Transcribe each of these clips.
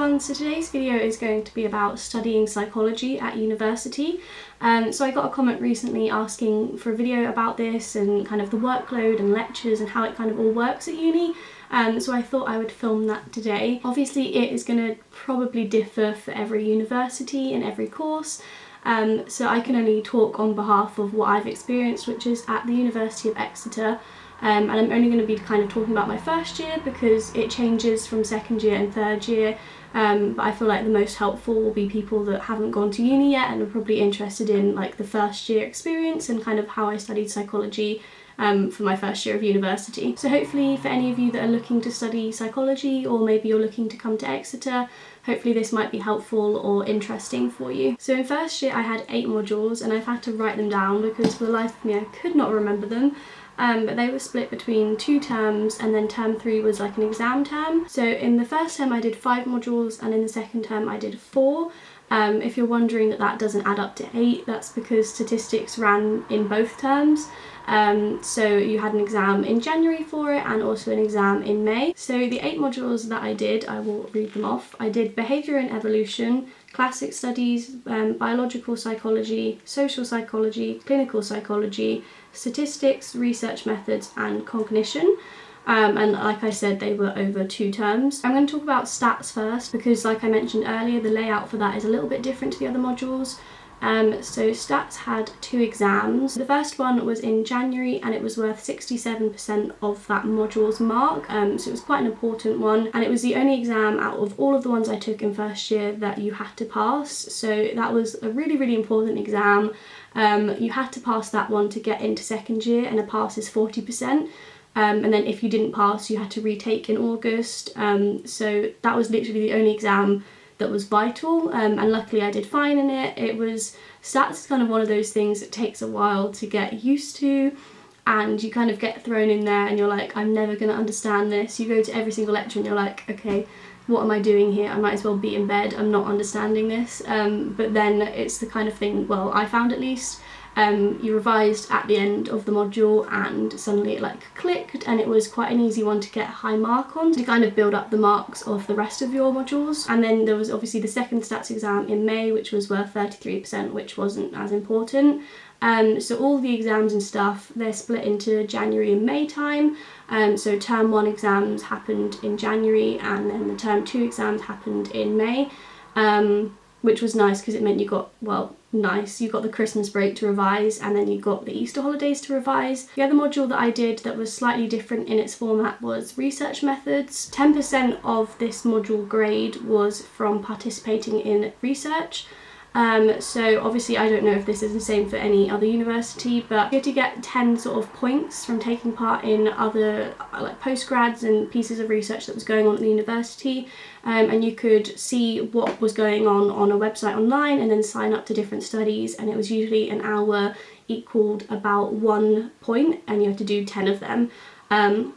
everyone, so today's video is going to be about studying psychology at university. So I got a comment recently asking for a video about this and kind of the workload and lectures and how it kind of all works at uni. So I thought I would film that today. Obviously it is going to probably differ for every university and every course. So I can only talk on behalf of what I've experienced, which is at the University of Exeter. And I'm only going to be kind of talking about my first year because it changes from second year and third year, but I feel like the most helpful will be people that haven't gone to uni yet and are probably interested in like the first year experience and kind of how I studied psychology for my first year of university. So hopefully for any of you that are looking to study psychology, or maybe you're looking to come to Exeter, hopefully this might be helpful or interesting for you. So in first year I had 8 modules and I've had to write them down because for the life of me I could not remember them. But they were split between 2 terms, and then term 3 was like an exam term. So in the first term I did 5 modules and in the second term I did 4. If you're wondering that doesn't add up to 8, that's because statistics ran in both terms. So you had an exam in January for it and also an exam in May. So the 8 modules that I did, I will read them off. I did behaviour and evolution, classic studies, biological psychology, social psychology, clinical psychology, statistics, research methods and cognition. And like I said, they were over 2 terms. I'm going to talk about stats first because, like I mentioned earlier, the layout for that is a little bit different to the other modules. So stats had 2 exams. The first one was in January and it was worth 67% of that module's mark, so it was quite an important one, and it was the only exam out of all of the ones I took in first year that you had to pass, so that was a really important exam. You had to pass that one to get into second year, and a pass is 40%. And then if you didn't pass you had to retake in August, so that was literally the only exam that was vital, and luckily I did fine in it. Stats is kind of one of those things that takes a while to get used to, and you kind of get thrown in there and you're like, I'm never going to understand this. You go to every single lecture and you're like, okay, what am I doing here? I might as well be in bed, I'm not understanding this. But then it's the kind of thing, well, I found at least, you revised at the end of the module and suddenly it like clicked, and it was quite an easy one to get a high mark on to kind of build up the marks of the rest of your modules. And then there was obviously the second stats exam in May, which was worth 33%, which wasn't as important. So all the exams and stuff, they're split into January and May time. So term 1 exams happened in January and then the term 2 exams happened in May, which was nice because it meant you got, you got the Christmas break to revise and then you got the Easter holidays to revise. The other module that I did that was slightly different in its format was research methods. 10% of this module grade was from participating in research. So obviously I don't know if this is the same for any other university, but you had to get 10 sort of points from taking part in other like postgrads and pieces of research that was going on at the university, and you could see what was going on a website online and then sign up to different studies, and it was usually an hour equaled about 1 point and you had to do 10 of them,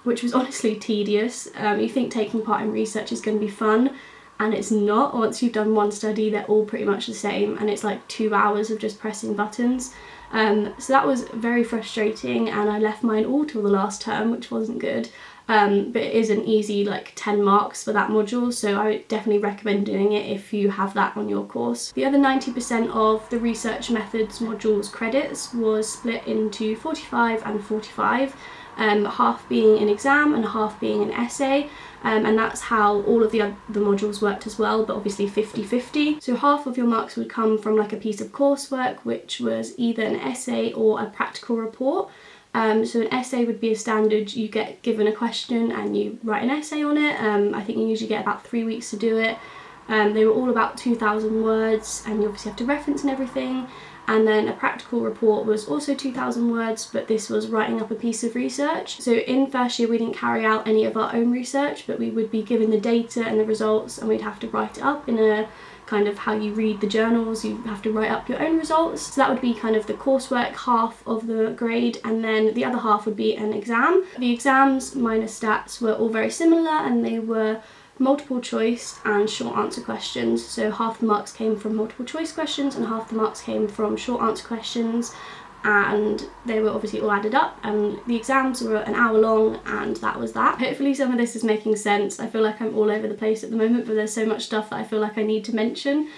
which was honestly tedious. You think taking part in research is going to be fun, and it's not. Once you've done one study they're all pretty much the same and it's like 2 hours of just pressing buttons. So that was very frustrating and I left mine all till the last term, which wasn't good. But it is an easy like 10 marks for that module, so I would definitely recommend doing it if you have that on your course. The other 90% of the research methods module's credits was split into 45 and 45. Half being an exam and half being an essay, and that's how all of the other modules worked as well, but obviously 50-50. So half of your marks would come from like a piece of coursework, which was either an essay or a practical report. So an essay would be a standard, you get given a question and you write an essay on it. I think you usually get about 3 weeks to do it. They were all about 2,000 words and you obviously have to reference and everything. And then a practical report was also 2,000 words, but this was writing up a piece of research. So in first year we didn't carry out any of our own research, but we would be given the data and the results and we'd have to write it up in a kind of how you read the journals, you have to write up your own results. So that would be kind of the coursework half of the grade, and then the other half would be an exam. The exams minus stats were all very similar and they were multiple choice and short answer questions. So half the marks came from multiple choice questions and half the marks came from short answer questions. and they were obviously all added up, and the exams were an hour long, and that was that. Hopefully some of this is making sense. I feel like I'm all over the place at the moment, but there's so much stuff that I feel like I need to mention.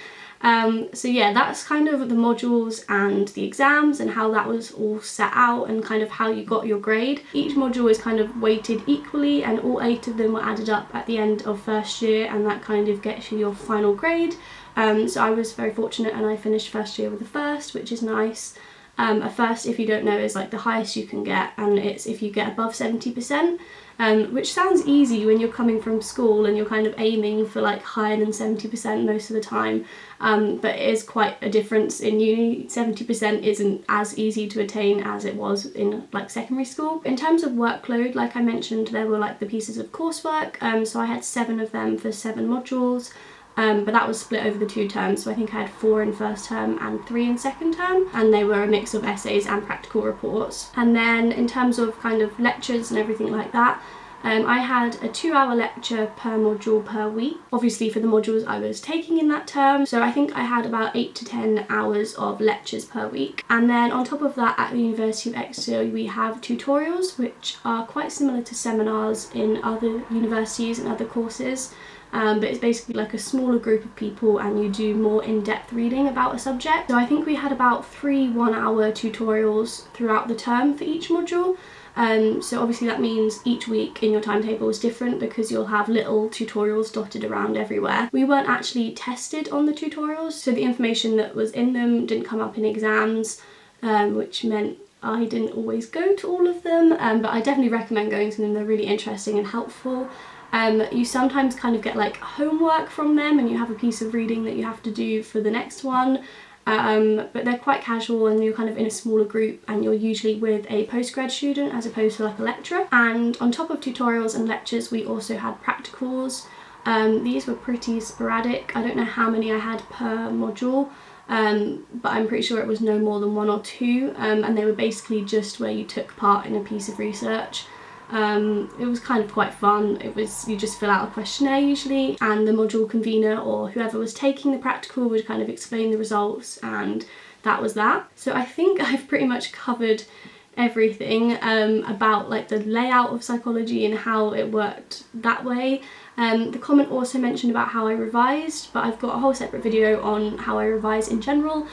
So yeah, that's kind of the modules and the exams and how that was all set out and kind of how you got your grade. Each module is kind of weighted equally, and all 8 of them were added up at the end of first year, and that kind of gets you your final grade. So I was very fortunate and I finished first year with a first, which is nice. A first, if you don't know, is like the highest you can get, and it's if you get above 70%, which sounds easy when you're coming from school and you're kind of aiming for like higher than 70% most of the time, but it is quite a difference in uni. 70% isn't as easy to attain as it was in like secondary school. In terms of workload, like I mentioned, there were like the pieces of coursework, so I had 7 of them for 7 modules. But that was split over the 2 terms, so I think I had 4 in first term and 3 in second term, and they were a mix of essays and practical reports. And then in terms of kind of lectures and everything like that, I had a 2-hour lecture per module per week, obviously for the modules I was taking in that term, so I think I had about 8 to 10 hours of lectures per week. And then on top of that, at the University of Exeter we have tutorials, which are quite similar to seminars in other universities and other courses. But it's basically like a smaller group of people and you do more in-depth reading about a subject. So I think we had about 3 one-hour tutorials throughout the term for each module. So obviously that means each week in your timetable is different because you'll have little tutorials dotted around everywhere. We weren't actually tested on the tutorials, so the information that was in them didn't come up in exams, which meant I didn't always go to all of them, but I definitely recommend going to them. They're really interesting and helpful. You sometimes kind of get like homework from them and you have a piece of reading that you have to do for the next one, but they're quite casual and you're kind of in a smaller group and you're usually with a postgrad student as opposed to like a lecturer. And on top of tutorials and lectures we also had practicals. These were pretty sporadic. I don't know how many I had per module, but I'm pretty sure it was no more than 1 or 2, and they were basically just where you took part in a piece of research. It was kind of quite fun. You just fill out a questionnaire usually, and the module convener or whoever was taking the practical would kind of explain the results, and that was that. So I think I've pretty much covered everything about like the layout of psychology and how it worked that way. The comment also mentioned about how I revised, but I've got a whole separate video on how I revise in general,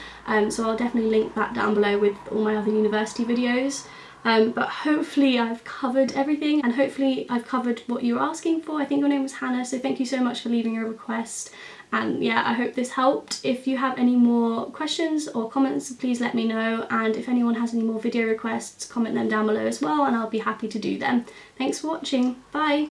so I'll definitely link that down below with all my other university videos. But hopefully I've covered everything, and hopefully I've covered what you were asking for. I think your name was Hannah, so thank you so much for leaving a request. And yeah, I hope this helped. If you have any more questions or comments, please let me know. And if anyone has any more video requests, comment them down below as well, and I'll be happy to do them. Thanks for watching. Bye!